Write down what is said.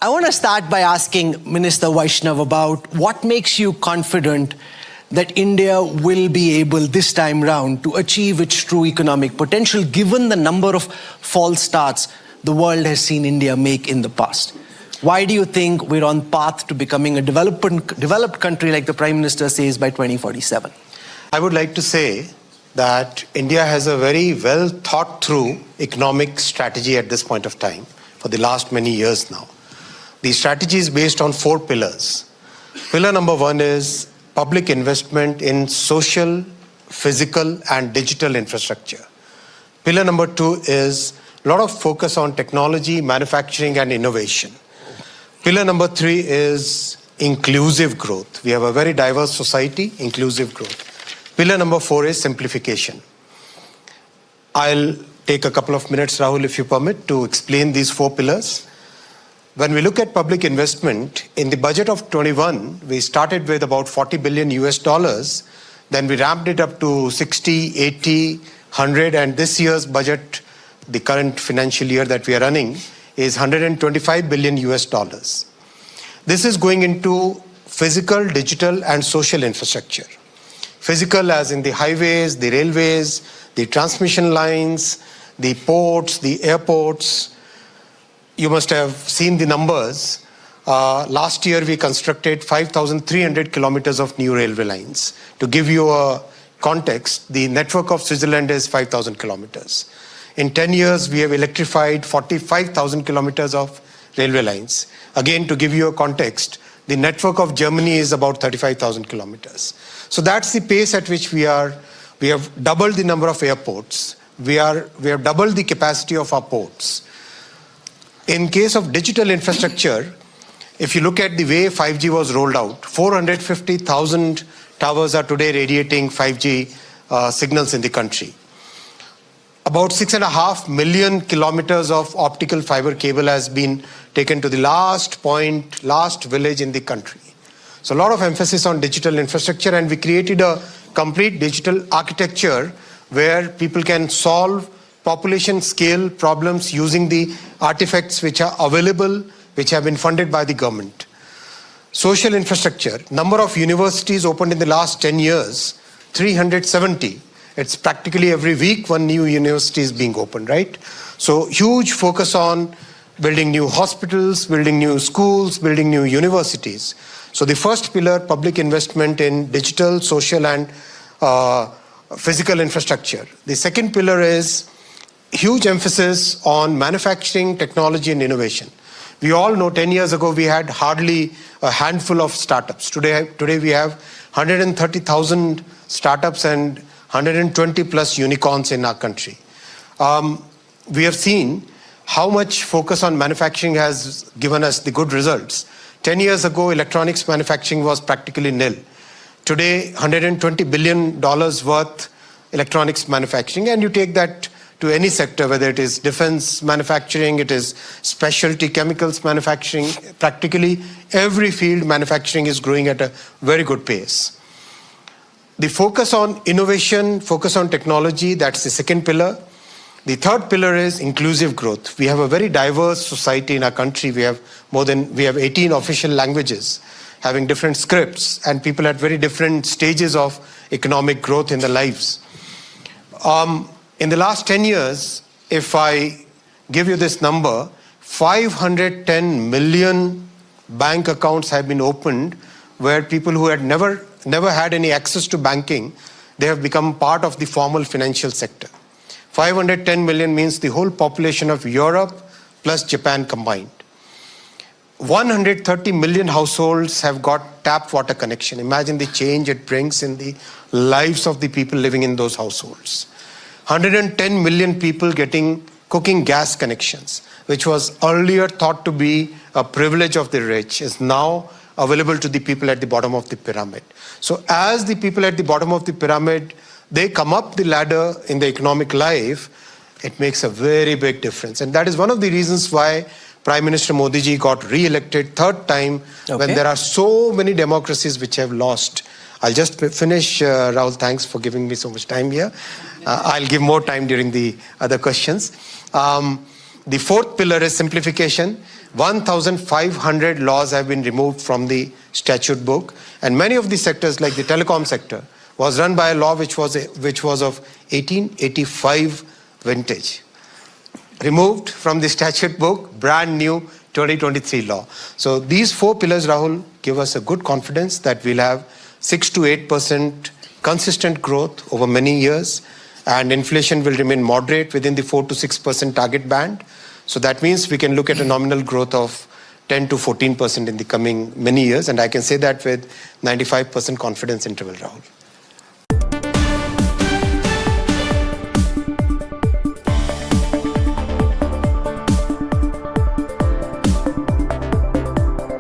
I want to start by asking Minister Vaishnaw about what makes you confident that India will be able this time round to achieve its true economic potential given the number of false starts the world has seen India make in the past. Why do you think we're on path to becoming a developed country like the Prime Minister says by 2047? I wod like to say that India has a very well thought through economic strategy at this point of time for the last many years now. The strategy is based on 4 pillars. Pillar number 1 is public investment in social, physical and digital infrastructure. Pillar number 2 is a lot of focus on technology, manufacturing and innovation. Pillar number 3 is inclusive growth. We have a very diverse society, inclusive growth. Pillar number 4 is simplification. I'll take a couple of minutes, Rahul, if you permit, to explain these 4 pillars. When we look at public investment, in the budget of 21, we started with about $40 billion US, then we ramped it up to 60, 80, 100, and this year's budget, the current financial year that we are running, is $125 billion US. This is going into physical, digital and social infrastructure. Physical as in the highways, the railways, the transmission lines, the ports, the airports. You must have seen the numbers. Last year we constructed 5,300 kilometers of new railway lines. To give you a context, the network of Switzerland is 5,000 kilometers. In 10 years, we have electrified 45,000 kilometers of railway lines. Again, to give you a context, the network of Germany is about 35,000 kilometers. So that's the pace at which we are. We have doubled the number of airports. We have doubled the capacity of our ports. In case of digital infrastructure, if you look at the way 5G was rolled out, 450,000 towers are today radiating 5G signals in the country. About 6.5 million kilometers of optical fiber cable has been taken to the last point, last village in the country. So a lot of emphasis on digital infrastructure, and we created a complete digital architecture where people can solve population scale problems using the artifacts which are available, which have been funded by the government. Social infrastructure, number of universities opened in the last 10 years, 370. It's practically every week one new university is being opened, right? So huge focus on building new hospitals, building new schools, building new universities. So the first pillar, public investment in digital, social and physical infrastructure. The second pillar is huge emphasis on manufacturing, technology and innovation. We all know 10 years ago we had hardly a handful of startups. Today we have 130,000 startups and 120 plus unicorns in our country. We have seen how much focus on manufacturing has given us the good results. 10 years ago, electronics manufacturing was practically nil. Today, $120 billion worth electronics manufacturing, and you take that to any sector, whether it is defense manufacturing, it is specialty chemicals manufacturing, practically every field manufacturing is growing at a very good pace. The focus on innovation, focus on technology, that's the second pillar. The third pillar is inclusive growth. We have a very diverse society in our country. We have 18 official languages, having different scripts, and people at very different stages of economic growth in their lives. In the last 10 years, if I give you this number, 510 million bank accounts have been opened where people who had never had any access to banking, they have become part of the formal financial sector. 510 million means the whole population of Europe plus Japan combined. 130 million households have got tap water connection. Imagine the change it brings in the lives of the people living in those households. 110 million people getting cooking gas connections, which was earlier thought to be a privilege of the rich, is now available to the people at the bottom of the pyramid. So as the people at the bottom of the pyramid, they come up the ladder in the economic life, it makes a very big difference. And that is one of the reasons why Prime Minister Modi ji got re-elected third time, when there are so many democracies which have lost. I'll just finish, Rahul, thanks for giving me so much time here. I'll give more time during the other questions. The fourth pillar is simplification. 1,500 laws have been removed from the statute book, and many of the sectors, like the telecom sector, was run by a law which was of 1885 vintage. Removed from the statute book, brand new 2023 law. So these 4 pillars, Rahul, give us a good confidence that we'll have 6 to 8% consistent growth over many years, and inflation will remain moderate within the 4 to 6% target band. So that means we can look at a nominal growth of 10 to 14% in the coming many years, and I can say that with 95% confidence interval, Rahul.